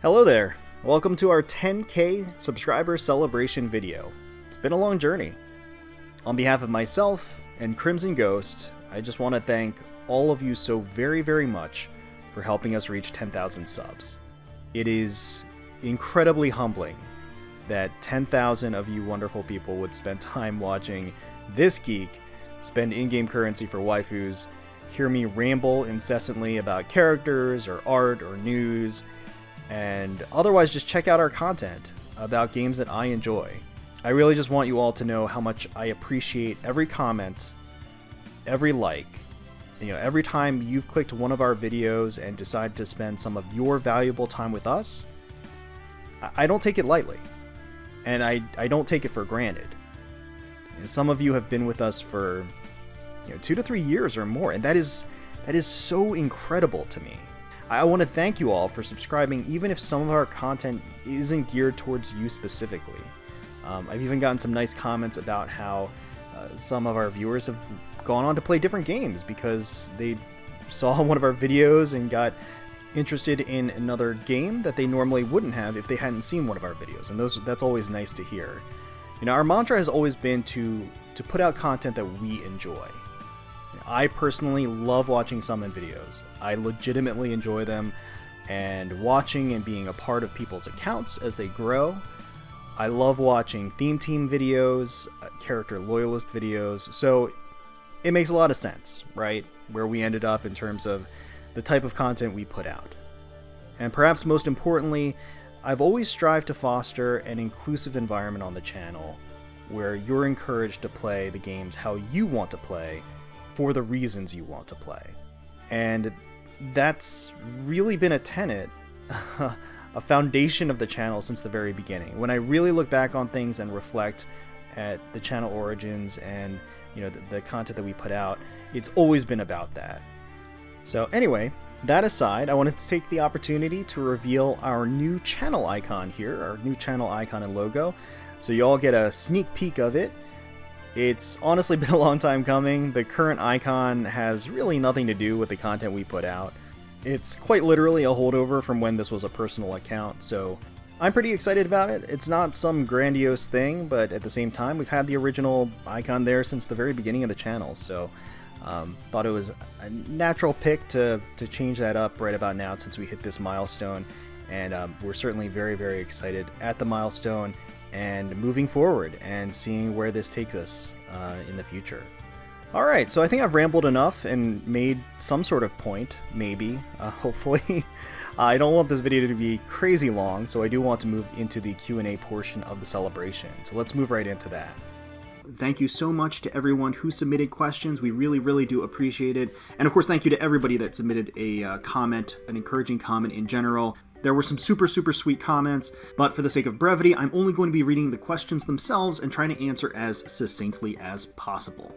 Hello there! Welcome to our 10K subscriber celebration video. It's been a long journey. On behalf of myself and Crimson Ghost, I just want to thank all of you so very much for helping us reach 10,000 subs. It is incredibly humbling that 10,000 of you wonderful people would spend time watching this geek spend in-game currency for waifus, hear me ramble incessantly about characters or art or news, and otherwise just check out our content about games that I enjoy. I really just want you all to know how much I appreciate every comment, every like. Every time you've clicked one of our videos and decided to spend some of your valuable time with us, I don't take it lightly. And I don't take it for granted. Some of you have been with us for 2 to 3 years or more, and that is so incredible to me. I want to thank you all for subscribing, even if some of our content isn't geared towards you specifically. I've even gotten some nice comments about how some of our viewers have gone on to play different games because they saw one of our videos and got interested in another game that they normally wouldn't have if they hadn't seen one of our videos, and that's always nice to hear. Our mantra has always been to put out content that we enjoy. I personally love watching summon videos. I legitimately enjoy them, and watching and being a part of people's accounts as they grow. I love watching theme team videos, character loyalist videos, so it makes a lot of sense, right, where we ended up in terms of the type of content we put out. And perhaps most importantly, I've always strived to foster an inclusive environment on the channel where you're encouraged to play the games how you want to play for the reasons you want to play. And that's really been a tenet, a foundation of the channel since the very beginning. When I really look back on things and reflect at the channel origins and the content that we put out, it's always been about that. So anyway, that aside, I wanted to take the opportunity to reveal our new channel icon here, our new channel icon and logo, so you all get a sneak peek of it. It's honestly been a long time coming. The current icon has really nothing to do with the content we put out. It's quite literally a holdover from when this was a personal account, so I'm pretty excited about it. It's not some grandiose thing, but at the same time, we've had the original icon there since the very beginning of the channel, so thought it was a natural pick to change that up right about now since we hit this milestone, and we're certainly very excited at the milestone and moving forward and seeing where this takes us in the future. Alright, so I think I've rambled enough and made some sort of point, maybe, hopefully. I don't want this video to be crazy long, so I do want to move into the Q&A portion of the celebration. So let's move right into that. Thank you so much to everyone who submitted questions. We really do appreciate it. And of course, thank you to everybody that submitted a comment, an encouraging comment in general. There were some super sweet comments, but for the sake of brevity, I'm only going to be reading the questions themselves and trying to answer as succinctly as possible.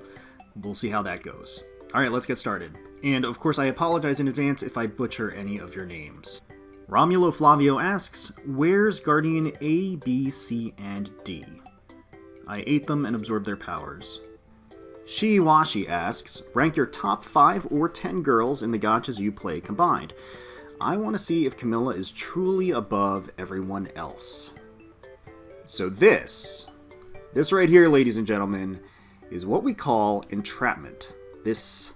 We'll see how that goes. All right, let's get started. And of course, I apologize in advance if I butcher any of your names. Romulo Flavio asks, where's GuardianE, B, C, and D? I ate them and absorbed their powers. Shiiwashi asks, rank your top 5 or 10 girls in the gachas you play combined. I want to see if Camilla is truly above everyone else. So this right here, ladies and gentlemen, is what we call entrapment. This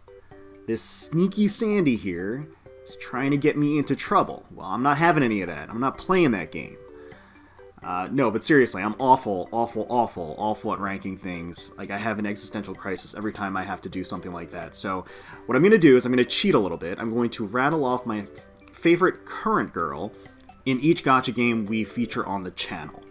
sneaky Sandy here is trying to get me into trouble. Well, I'm not having any of that. I'm not playing that game. No, but seriously, I'm awful at ranking things. Like, I have an existential crisis every time I have to do something like that. So what I'm going to do is I'm going to cheat a little bit. I'm going to rattle off my favorite current girl in each gacha game we feature on the channel.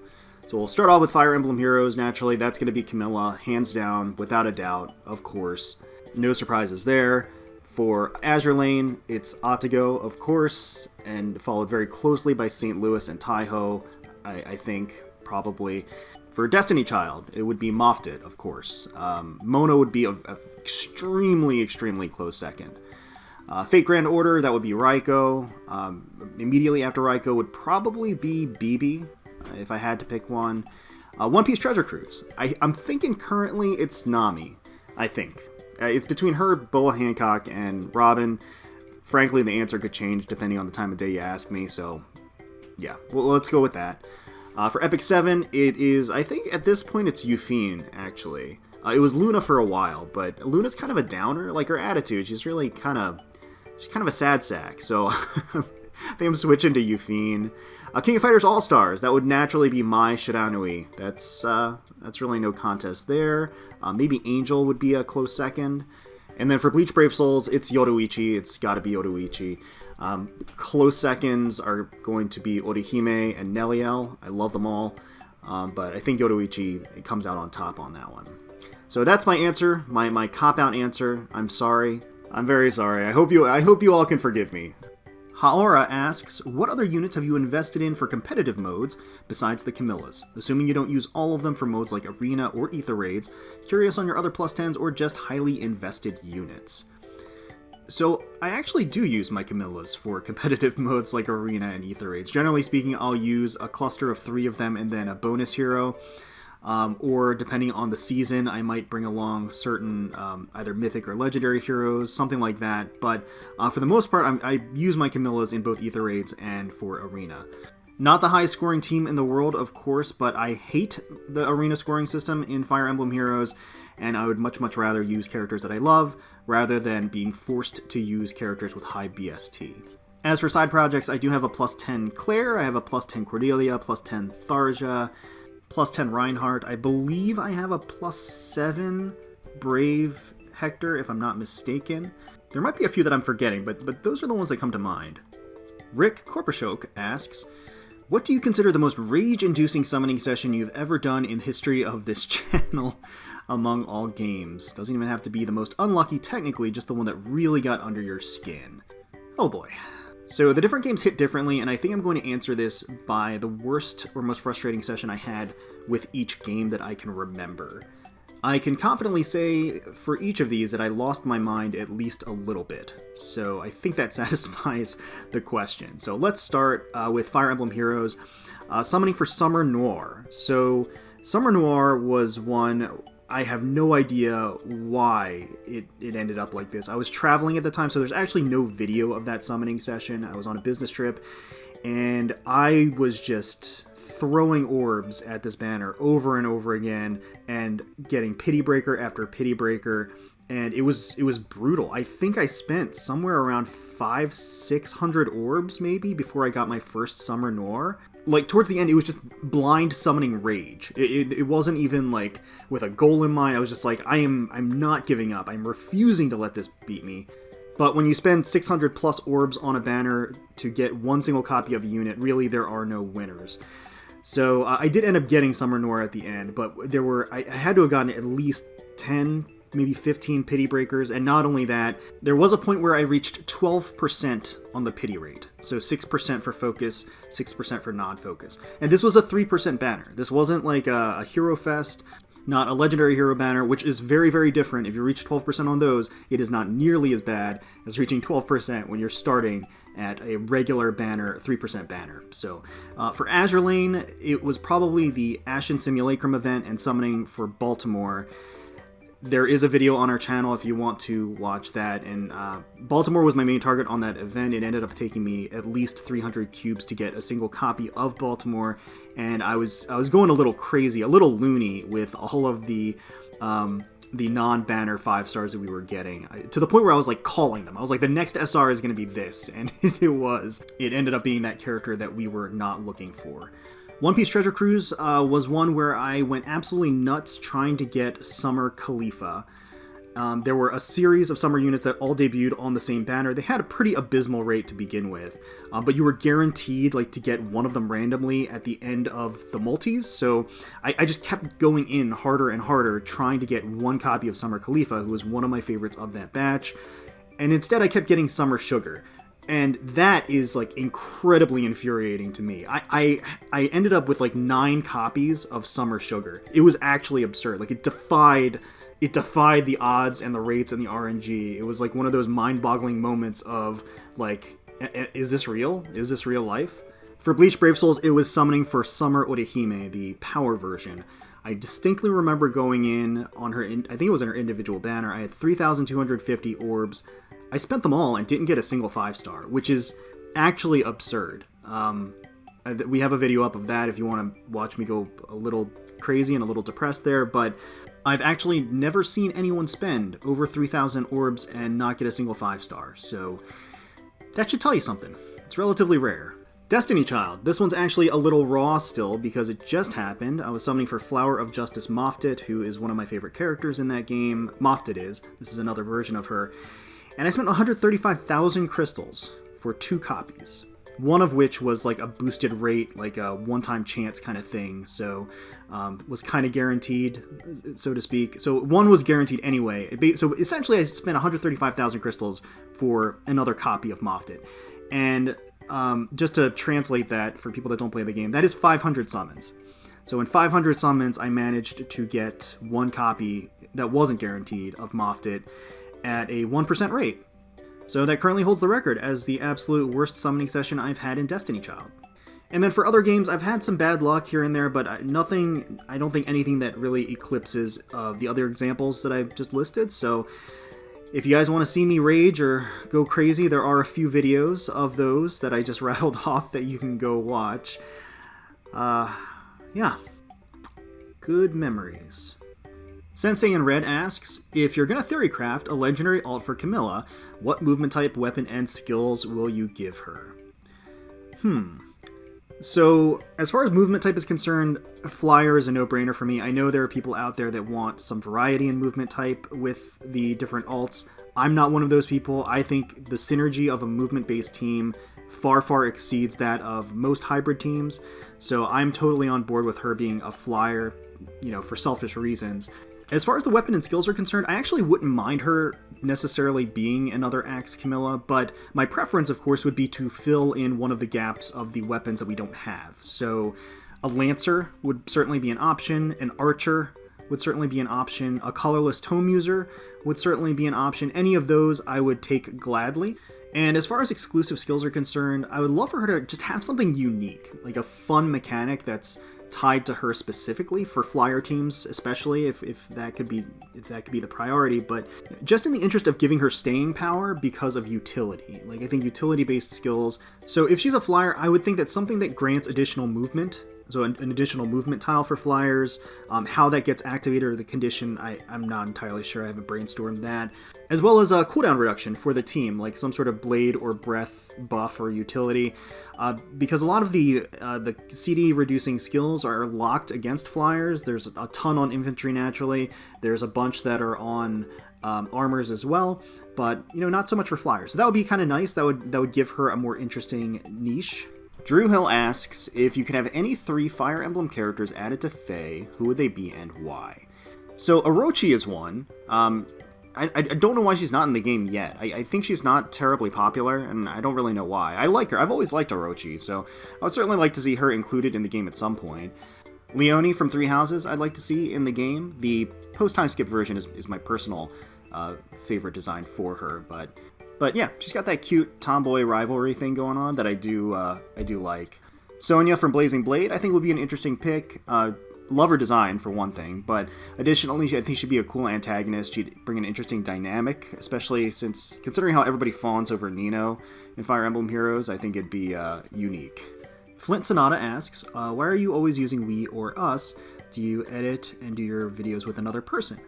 So we'll start off with Fire Emblem Heroes, naturally. That's going to be Camilla, hands down, without a doubt, of course. No surprises there. For Azur Lane, it's Atago, of course, and followed very closely by St. Louis and Taiho, I think, probably. For Destiny Child, it would be Moftet, of course. Mona would be an extremely close second. Fate Grand Order, that would be Raiko. Immediately after Raiko would probably be Bibi, if I had to pick one. One Piece Treasure Cruise. I'm thinking currently it's Nami, I think. It's between her, Boa Hancock, and Robin. Frankly, the answer could change depending on the time of day you ask me, so Yeah, well, let's go with that. For Epic 7, it is, I think at this point it's Euphine, actually. It was Luna for a while, but Luna's kind of a downer. Like, her attitude, she's kind of a sad sack, so I think I'm switching to Euphine. King of Fighters All-Stars, that would naturally be my Shiranui. That's really no contest there. Maybe Angel would be a close second. And then for Bleach Brave Souls, it's Yoruichi. It's gotta be Yoruichi. Close seconds are going to be Orihime and Neliel. I love them all. But I think Yoruichi, it comes out on top on that one. So that's my answer, my cop-out answer. I'm sorry. I'm very sorry. I hope you all can forgive me. Haora asks, what other units have you invested in for competitive modes besides the Camillas? Assuming you don't use all of them for modes like Arena or Aether raids, curious on your other plus 10s or just highly invested units. So I actually do use my Camillas for competitive modes like Arena and Aether raids. Generally speaking, I'll use a cluster of 3 of them and then a bonus hero. Or depending on the season, I might bring along certain either mythic or legendary heroes, something like that. But for the most part, I use my Camillas in both Aether raids and for Arena. Not the highest scoring team in the world, of course, but I hate the Arena scoring system in Fire Emblem Heroes, and I would much rather use characters that I love, rather than being forced to use characters with high BST. As for side projects, I do have a plus 10 Claire, I have a plus 10 Cordelia, plus 10 Tharja, plus 10 Reinhardt. I believe I have a plus 7 Brave Hector, if I'm not mistaken. There might be a few that I'm forgetting, but those are the ones that come to mind. Rick Korpashok asks, what do you consider the most rage-inducing summoning session you've ever done in the history of this channel among all games? Doesn't even have to be the most unlucky technically, just the one that really got under your skin. Oh boy. So the different games hit differently, and I think I'm going to answer this by the worst or most frustrating session I had with each game that I can remember. I can confidently say for each of these that I lost my mind at least a little bit, so I think that satisfies the question. So let's start with Fire Emblem Heroes, summoning for Summer Noir. So Summer Noir was one... I have no idea why it ended up like this. I was traveling at the time, so there's actually no video of that summoning session. I was on a business trip, and I was just throwing orbs at this banner over and over again, and getting pity breaker after pity breaker, and it was brutal. I think I spent somewhere around 500-600 orbs maybe before I got my first Summer Noir. Like, towards the end, it was just blind summoning rage. It wasn't even, like, with a goal in mind. I was just like, I'm not giving up. I'm refusing to let this beat me. But when you spend 600 plus orbs on a banner to get one single copy of a unit, really, there are no winners. So, I did end up getting Summer Noir at the end, but I had to have gotten at least 10, maybe 15 pity breakers, and not only that, there was a point where I reached 12% on the pity rate. So 6% for focus, 6% for non-focus. And this was a 3% banner. This wasn't like a Hero Fest, not a Legendary Hero banner, which is very different. If you reach 12% on those, it is not nearly as bad as reaching 12% when you're starting at a regular banner, 3% banner. So for Azur Lane, it was probably the Ashen Simulacrum event and summoning for Baltimore. There is a video on our channel if you want to watch that, and Baltimore was my main target on that event. It ended up taking me at least 300 cubes to get a single copy of Baltimore, and I was going a little crazy, a little loony with all of the non-banner 5 stars that we were getting, to the point where I was like calling them. I was like, the next SR is going to be this, and it was. It ended up being that character that we were not looking for. One Piece Treasure Cruise was one where I went absolutely nuts trying to get Summer Khalifa. There were a series of summer units that all debuted on the same banner. They had a pretty abysmal rate to begin with, but you were guaranteed to get one of them randomly at the end of the multis, so I just kept going in harder and harder trying to get one copy of Summer Khalifa, who was one of my favorites of that batch, and instead I kept getting Summer Sugar. And that is incredibly infuriating to me. I ended up with 9 copies of Summer Sugar. It was actually absurd. It defied the odds and the rates and the RNG. It was one of those mind-boggling moments of is this real? Is this real life? For Bleach Brave Souls, it was summoning for Summer Orihime, the power version. I distinctly remember going in on her, I think it was on her individual banner. I had 3,250 orbs. I spent them all and didn't get a single 5-star, which is actually absurd. We have a video up of that if you want to watch me go a little crazy and a little depressed there, but I've actually never seen anyone spend over 3,000 orbs and not get a single 5-star, so that should tell you something. It's relatively rare. Destiny Child. This one's actually a little raw still because it just happened. I was summoning for Flower of Justice Moftet, who is one of my favorite characters in that game. Moftet is. This is another version of her. And I spent 135,000 crystals for 2 copies. One of which was like a boosted rate, like a one-time chance kind of thing, so was kind of guaranteed, so to speak. So one was guaranteed anyway. So essentially I spent 135,000 crystals for another copy of Moftet. And just to translate that for people that don't play the game, that is 500 summons. So in 500 summons, I managed to get one copy that wasn't guaranteed of Moftet at a 1% rate. So that currently holds the record as the absolute worst summoning session I've had in Destiny Child. And then for other games, I've had some bad luck here and there, but I don't think anything that really eclipses the other examples that I've just listed. So if you guys want to see me rage or go crazy, there are a few videos of those that I just rattled off that you can go watch. Yeah. Good memories. Sensei in Red asks, if you're going to theorycraft a legendary alt for Camilla, what movement type, weapon, and skills will you give her? So, as far as movement type is concerned, Flyer is a no-brainer for me. I know there are people out there that want some variety in movement type with the different alts. I'm not one of those people. I think the synergy of a movement-based team far, far exceeds that of most hybrid teams. So I'm totally on board with her being a Flyer, for selfish reasons. As far as the weapon and skills are concerned, I actually wouldn't mind her necessarily being another Axe Camilla, but my preference, of course, would be to fill in one of the gaps of the weapons that we don't have. So a Lancer would certainly be an option, an Archer would certainly be an option, a Colorless Tome User would certainly be an option. Any of those I would take gladly. And as far as exclusive skills are concerned, I would love for her to just have something unique, like a fun mechanic that's tied to her specifically for Flyer teams, especially if that could be the priority, but just in the interest of giving her staying power because of utility. Like, I think utility-based skills. So if she's a Flyer, I would think that something that grants additional movement, so an additional movement tile for Flyers, how that gets activated or the condition, I'm not entirely sure. I haven't brainstormed that. As well as a cooldown reduction for the team, like some sort of blade or breath buff or utility, because a lot of the CD reducing skills are locked against Flyers. There's a ton on infantry naturally. There's a bunch that are on armors as well, but not so much for Flyers. So that would be kind of nice. That would give her a more interesting niche. Drew Hill asks, if you could have any 3 Fire Emblem characters added to Fae, who would they be and why? So Orochi is one. I don't know why she's not in the game yet. I think she's not terribly popular, and I don't really know why. I like her. I've always liked Orochi, so I would certainly like to see her included in the game at some point. Leonie from Three Houses I'd like to see in the game. The post-time skip version is my personal favorite design for her, but yeah, she's got that cute tomboy rivalry thing going on that I do like. Sonya from Blazing Blade I think would be an interesting pick. Love her design, for one thing, but additionally, I think she'd be a cool antagonist. She'd bring an interesting dynamic, especially since, considering how everybody fawns over Nino in Fire Emblem Heroes, I think it'd be unique. Flint Sonata asks, why are you always using we or us? Do you edit and do your videos with another person?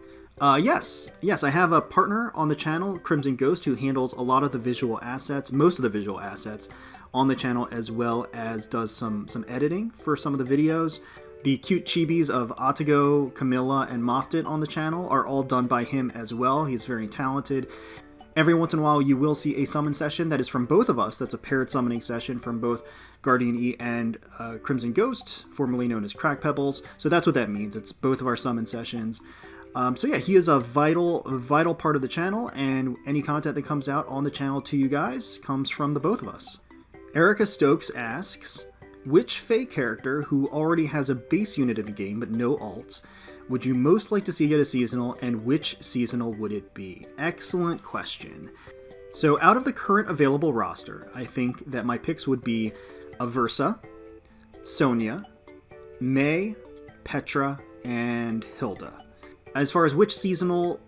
Yes, I have a partner on the channel, Crimson Ghost, who handles a lot of the visual assets, most of the visual assets on the channel, as well as does some editing for some of the videos. The cute chibis of Atago, Camilla, and Moftet on the channel are all done by him as well. He's very talented. Every once in a while you will see a summon session that is from both of us. That's a paired summoning session from both GuardianE and Crimson Ghost, formerly known as Crack Pebbles. So that's what that means. It's both of our summon sessions. So yeah, he is a vital part of the channel, and any content that comes out on the channel to you guys comes from the both of us. Erica Stokes asks, which Fae character who already has a base unit in the game but no alts would you most like to see get a seasonal, and which seasonal would it be? Excellent question. So out of the current available roster, I think that my picks would be Aversa, Sonya, May, Petra, and Hilda. As far as which seasonal,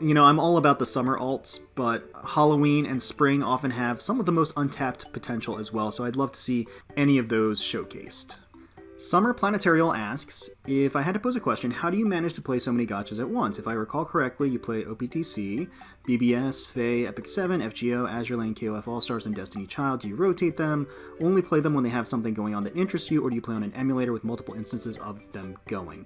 I'm all about the summer alts, but Halloween and spring often have some of the most untapped potential as well, so I'd love to see any of those showcased. Summer Planetarial asks, if I had to pose a question, how do you manage to play so many gachas at once? If I recall correctly, you play OPTC, BBS, Fae, Epic 7, FGO, Azur Lane, KOF All-Stars, and Destiny Child. Do you rotate them, only play them when they have something going on that interests you, or do you play on an emulator with multiple instances of them going?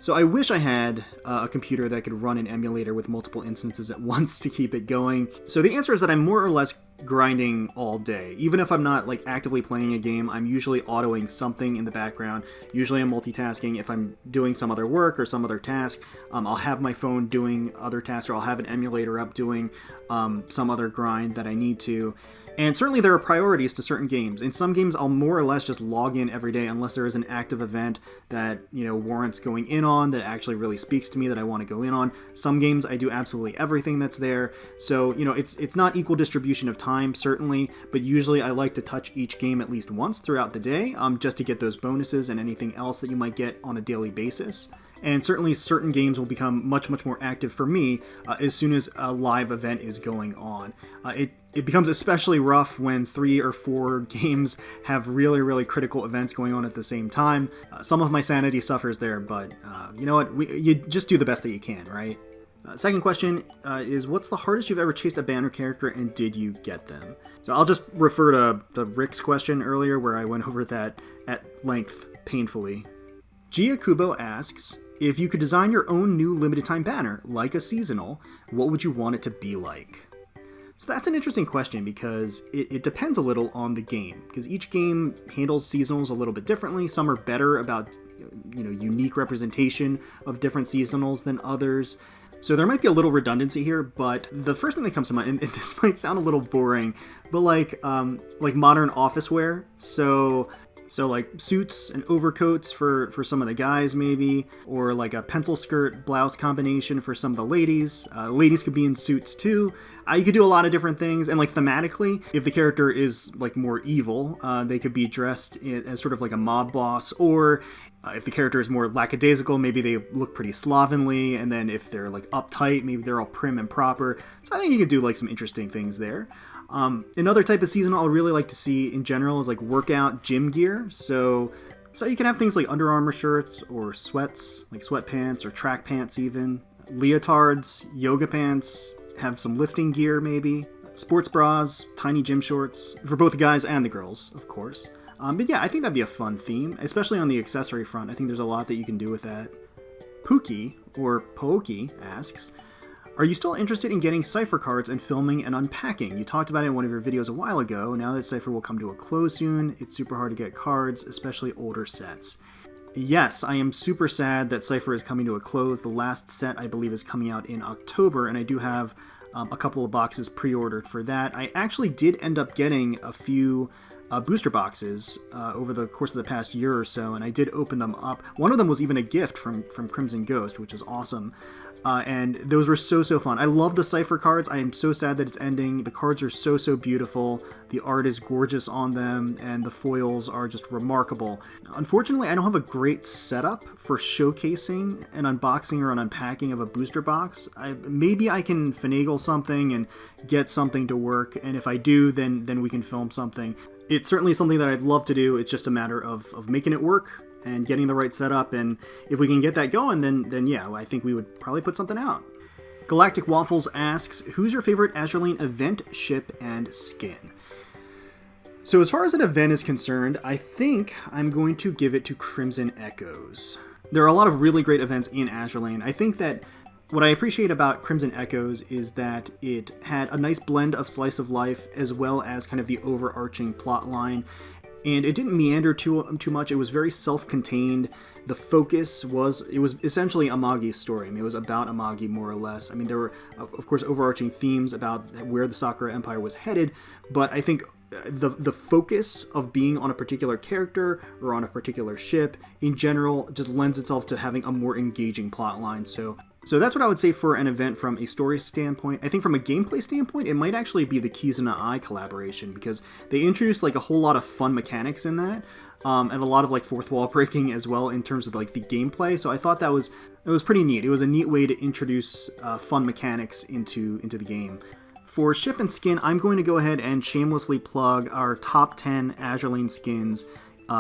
So I wish I had a computer that could run an emulator with multiple instances at once to keep it going. So the answer is that I'm more or less grinding all day. Even if I'm not actively playing a game, I'm usually autoing something in the background. Usually I'm multitasking. If I'm doing some other work or some other task, I'll have my phone doing other tasks, or I'll have an emulator up doing some other grind that I need to. And certainly there are priorities to certain games. In some games, I'll more or less just log in every day unless there is an active event that, warrants going in on, that actually really speaks to me, that I want to go in on. Some games, I do absolutely everything that's there. So, it's not equal distribution of time, certainly, but usually I like to touch each game at least once throughout the day, just to get those bonuses and anything else that you might get on a daily basis. And certainly certain games will become much, much more active for me as soon as a live event is going on. It becomes especially rough when 3 or 4 games have really, really critical events going on at the same time. Some of my sanity suffers there, but you know what? You just do the best that you can, right? Second question is, what's the hardest you've ever chased a banner character, and did you get them? So I'll just refer to Rick's question earlier, where I went over that at length, painfully. Gia Kubo asks, if you could design your own new limited time banner, like a seasonal, what would you want it to be like? So that's an interesting question, because it depends a little on the game, because each game handles seasonals a little bit differently. Some are better about unique representation of different seasonals than others. So there might be a little redundancy here, but the first thing that comes to mind, and this might sound a little boring, but like modern office wear. So like suits and overcoats for some of the guys maybe, or like a pencil skirt blouse combination for some of the ladies. Ladies could be in suits too. You could do a lot of different things, and thematically, if the character is more evil, they could be dressed as sort of like a mob boss, or if the character is more lackadaisical, maybe they look pretty slovenly, and then if they're uptight, maybe they're all prim and proper. So I think you could do some interesting things there. Another type of seasonal I'll really like to see in general is workout gym gear. So you can have things like Under Armour shirts, or sweats, like sweatpants or track pants even, leotards, yoga pants, have some lifting gear maybe, sports bras, tiny gym shorts, for both the guys and the girls, of course. But yeah, I think that'd be a fun theme, especially on the accessory front. I think there's a lot that you can do with that. Pookie, or Pookie, asks, are you still interested in getting Cypher cards and filming and unpacking? You talked about it in one of your videos a while ago. Now that Cypher will come to a close soon, it's super hard to get cards, especially older sets. Yes, I am super sad that Cypher is coming to a close. The last set, I believe, is coming out in October, and I do have a couple of boxes pre-ordered for that. I actually did end up getting a few booster boxes over the course of the past year or so, and I did open them up. One of them was even a gift from Crimson Ghost, which is awesome. And those were so fun. I love the Cypher cards. I am so sad that it's ending. The cards are so beautiful. The art is gorgeous on them, and the foils are just remarkable. Unfortunately, I don't have a great setup for showcasing an unboxing or an unpacking of a booster box. Maybe I can finagle something and get something to work, and if I do, then we can film something. It's certainly something that I'd love to do. It's just a matter of making it work and getting the right setup, and if we can get that going, then yeah, I think we would probably put something out. Galactic Waffles asks, who's your favorite Azur Lane event, ship, and skin? So as far as an event is concerned, I think I'm going to give it to Crimson Echoes. There are a lot of really great events in Azur Lane. I think that what I appreciate about Crimson Echoes is that it had a nice blend of slice of life as well as kind of the overarching plot line. And it didn't meander too much. It was very self-contained. The focus was essentially Amagi's story. I mean, it was about Amagi, more or less. I mean, there were, of course, overarching themes about where the Sakura Empire was headed, but I think the focus of being on a particular character or on a particular ship, in general, just lends itself to having a more engaging plot line. So So that's what I would say for an event from a story standpoint. I think from a gameplay standpoint, it might actually be the Kizuna Eye collaboration, because they introduced like a whole lot of fun mechanics in that, and a lot of like fourth wall breaking as well in terms of like the gameplay. So I thought it was pretty neat. It was a neat way to introduce fun mechanics into the game. For ship and skin, I'm going to go ahead and shamelessly plug our top 10 Azur Lane skins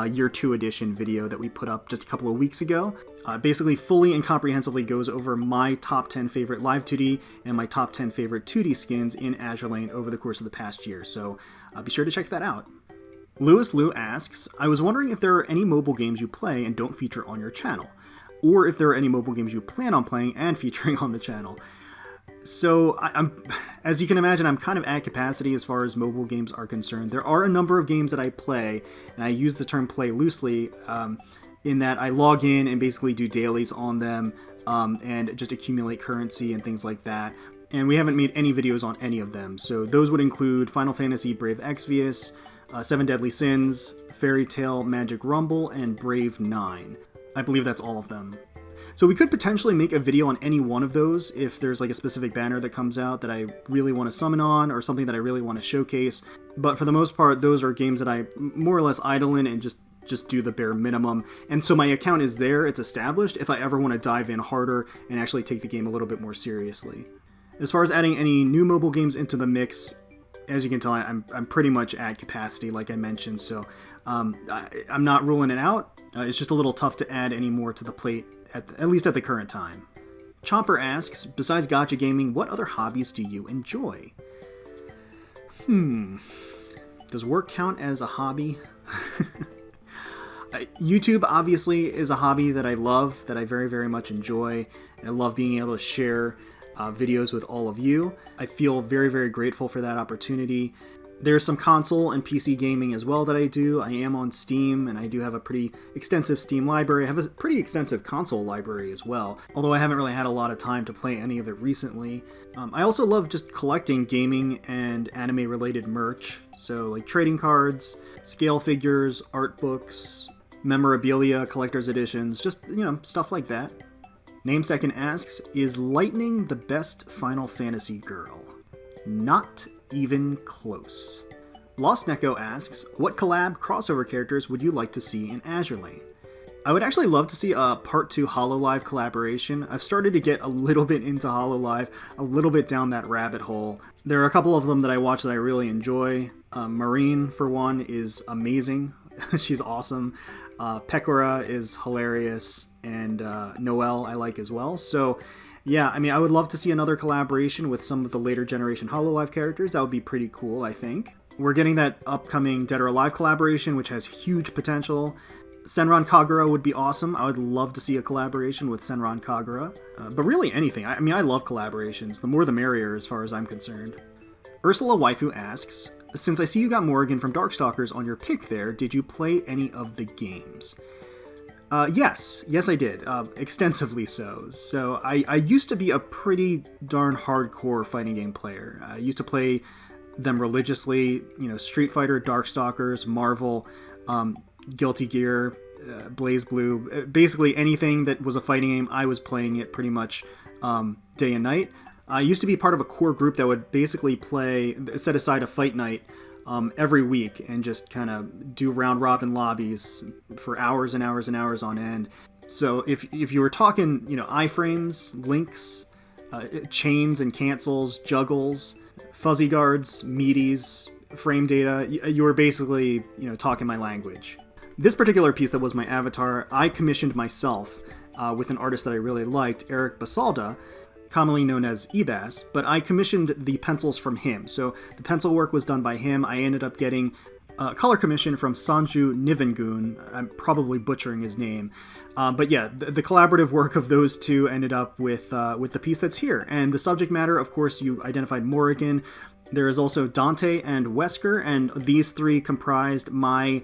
Year 2 edition video that we put up just a couple of weeks ago. Basically fully and comprehensively goes over my top 10 favorite live 2D and my top 10 favorite 2D skins in Azur Lane over the course of the past year, so be sure to check that out. Lewis Liu asks, I was wondering if there are any mobile games you play and don't feature on your channel, or if there are any mobile games you plan on playing and featuring on the channel. So, as you can imagine, I'm kind of at capacity as far as mobile games are concerned. There are a number of games that I play, and I use the term play loosely, in that I log in and basically do dailies on them, and just accumulate currency and things like that. And we haven't made any videos on any of them. So those would include Final Fantasy Brave Exvius, Seven Deadly Sins, Fairy Tail Magic Rumble, and Brave 9. I believe that's all of them. So we could potentially make a video on any one of those if there's like a specific banner that comes out that I really want to summon on, or something that I really want to showcase. But for the most part, those are games that I more or less idle in and just do the bare minimum. And so my account is there, it's established, if I ever want to dive in harder and actually take the game a little bit more seriously. As far as adding any new mobile games into the mix, as you can tell, I'm pretty much at capacity, like I mentioned, so I'm not ruling it out. It's just a little tough to add any more to the plate, at least at the current time. Chomper asks, besides gacha gaming, what other hobbies do you enjoy? Does work count as a hobby? YouTube obviously is a hobby that I love, that I very, very much enjoy. I love being able to share videos with all of you. I feel very, very grateful for that opportunity. There's some console and PC gaming as well that I do. I am on Steam, and I do have a pretty extensive Steam library. I have a pretty extensive console library as well, although I haven't really had a lot of time to play any of it recently. I also love just collecting gaming and anime-related merch, so like trading cards, scale figures, art books, memorabilia, collector's editions, just, stuff like that. Namesecond asks, is Lightning the best Final Fantasy girl? Not even close. Lost Neko asks, what collab crossover characters would you like to see in Azur Lane? I would actually love to see a Part 2 Hololive collaboration. I've started to get a little bit into Hololive, a little bit down that rabbit hole. There are a couple of them that I watch that I really enjoy. Marine, for one, is amazing. She's awesome. Pekora is hilarious, and Noelle I like as well. So yeah, I would love to see another collaboration with some of the later generation Hololive characters. That would be pretty cool, I think. We're getting that upcoming Dead or Alive collaboration, which has huge potential. Senran Kagura would be awesome. I would love to see a collaboration with Senran Kagura. But really anything. I love collaborations. The more the merrier as far as I'm concerned. Ursula Waifu asks, since I see you got Morrigan from Darkstalkers on your pick there, did you play any of the games? Yes, I did. Extensively so. So I used to be a pretty darn hardcore fighting game player. I used to play them religiously, Street Fighter, Darkstalkers, Marvel, Guilty Gear, BlazBlue, basically anything that was a fighting game, I was playing it pretty much day and night. I used to be part of a core group that would basically set aside a fight night every week and just kind of do round robin lobbies for hours and hours and hours on end. So if you were talking, iframes, links, chains and cancels, juggles, fuzzy guards, meaties, frame data, you were basically, talking my language. This particular piece that was my avatar, I commissioned myself with an artist that I really liked, Eric Basalda, commonly known as Ebas, but I commissioned the pencils from him. So the pencil work was done by him. I ended up getting a color commission from Sanju Nivengun. I'm probably butchering his name. But yeah, the collaborative work of those two ended up with the piece that's here. And the subject matter, of course, you identified Morrigan. There is also Dante and Wesker, and these three comprised my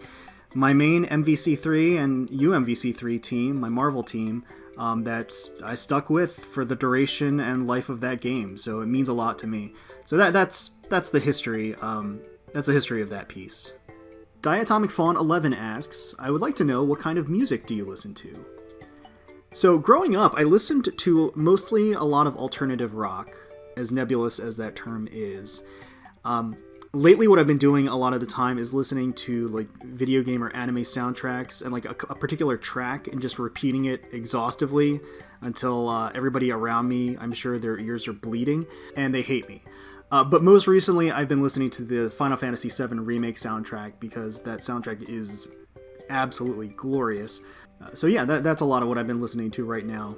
main MVC3 and UMVC3 team, my Marvel team, that I stuck with for the duration and life of that game. So it means a lot to me. So that's the history. That's the history of that piece. Diatomic Fawn 11 asks, I would like to know what kind of music do you listen to? So growing up, I listened to mostly a lot of alternative rock, as nebulous as that term is. Lately, what I've been doing a lot of the time is listening to like video game or anime soundtracks and like a particular track and just repeating it exhaustively until everybody around me, I'm sure their ears are bleeding and they hate me. But most recently, I've been listening to the Final Fantasy VII Remake soundtrack because that soundtrack is absolutely glorious. So yeah, that's a lot of what I've been listening to right now.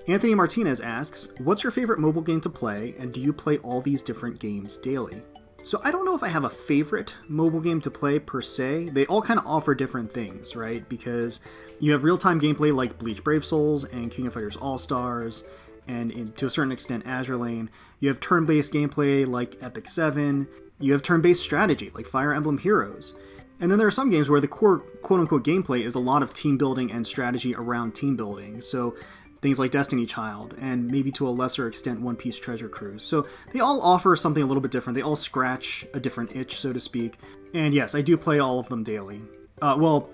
Anthony Martinez asks, what's your favorite mobile game to play, and do you play all these different games daily? So I don't know if I have a favorite mobile game to play per se. They all kind of offer different things, right? Because you have real-time gameplay like Bleach Brave Souls and King of Fighters All-Stars, and to a certain extent Azur Lane. You have turn-based gameplay like Epic 7. You have turn-based strategy like Fire Emblem Heroes. And then there are some games where the core quote-unquote gameplay is a lot of team building and strategy around team building. So things like Destiny Child, and maybe to a lesser extent One Piece Treasure Cruise. So they all offer something a little bit different. They all scratch a different itch, so to speak. And yes, I do play all of them daily. Well,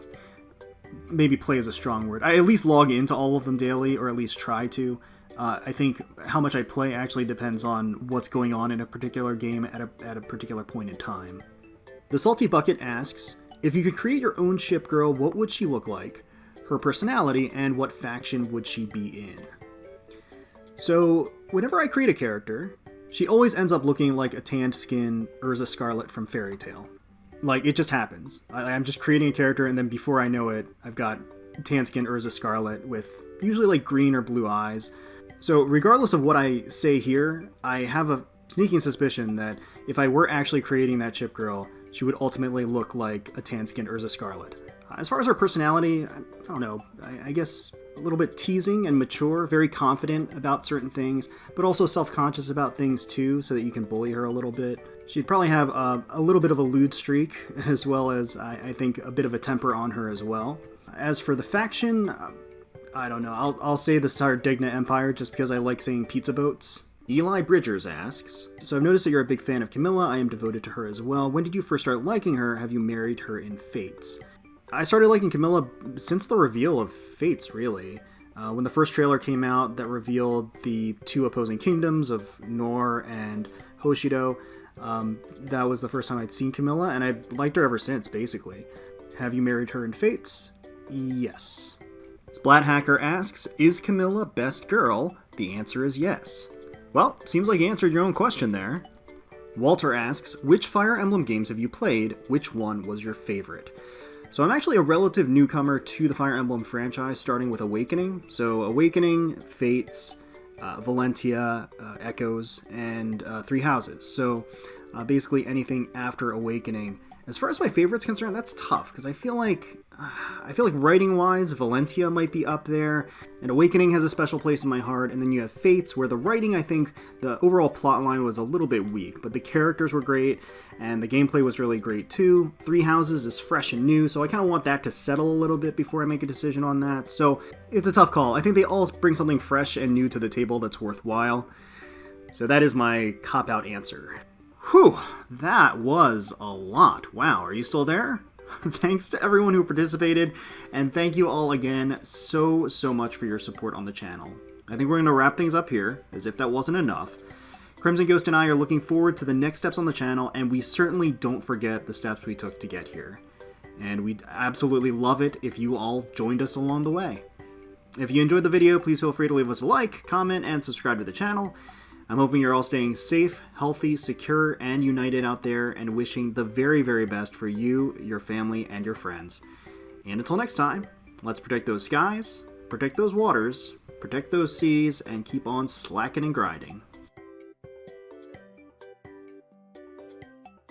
maybe play is a strong word. I at least log into all of them daily, or at least try to. I think how much I play actually depends on what's going on in a particular game at a particular point in time. The Salty Bucket asks, if you could create your own ship girl, what would she look like? Her personality, and what faction would she be in? So, whenever I create a character, she always ends up looking like a tanned skin Urza Scarlet from Fairy Tail. Like, it just happens. I'm just creating a character, and then before I know it, I've got tan skin Urza Scarlet with usually like green or blue eyes. So, regardless of what I say here, I have a sneaking suspicion that if I were actually creating that chip girl, she would ultimately look like a tan skin Urza Scarlet. As far as her personality, I don't know, I guess a little bit teasing and mature, very confident about certain things, but also self-conscious about things too, so that you can bully her a little bit. She'd probably have a little bit of a lewd streak, as well as, I think, a bit of a temper on her as well. As for the faction, I don't know, I'll say the Sardigna Empire just because I like saying pizza boats. Eli Bridgers asks, so I've noticed that you're a big fan of Camilla. I am devoted to her as well. When did you first start liking her? Have you married her in Fates? I started liking Camilla since the reveal of Fates, really. When the first trailer came out that revealed the two opposing kingdoms of Nor and Hoshido, that was the first time I'd seen Camilla, and I've liked her ever since, basically. Have you married her in Fates? Yes. Splat Hacker asks, is Camilla best girl? The answer is yes. Well, seems like you answered your own question there. Walter asks, which Fire Emblem games have you played? Which one was your favorite? So I'm actually a relative newcomer to the Fire Emblem franchise, starting with Awakening. So Awakening, Fates, Valentia, Echoes, and Three Houses. So basically anything after Awakening. As far as my favorite's concerned, that's tough, because I feel like writing-wise, Valentia might be up there, and Awakening has a special place in my heart, and then you have Fates, where the writing, I think, the overall plotline was a little bit weak, but the characters were great, and the gameplay was really great too. Three Houses is fresh and new, so I kind of want that to settle a little bit before I make a decision on that, so it's a tough call. I think they all bring something fresh and new to the table that's worthwhile, so that is my cop-out answer. Whew, that was a lot. Wow, are you still there? Thanks to everyone who participated, and thank you all again so much for your support on the channel. I think we're going to wrap things up here, as if that wasn't enough. Crimson Ghost and I are looking forward to the next steps on the channel, and we certainly don't forget the steps we took to get here. And we'd absolutely love it if you all joined us along the way. If you enjoyed the video, please feel free to leave us a like, comment, and subscribe to the channel. I'm hoping you're all staying safe, healthy, secure, and united out there, and wishing the very best for you, your family, and your friends. And until next time, let's protect those skies, protect those waters, protect those seas, and keep on slacking and grinding.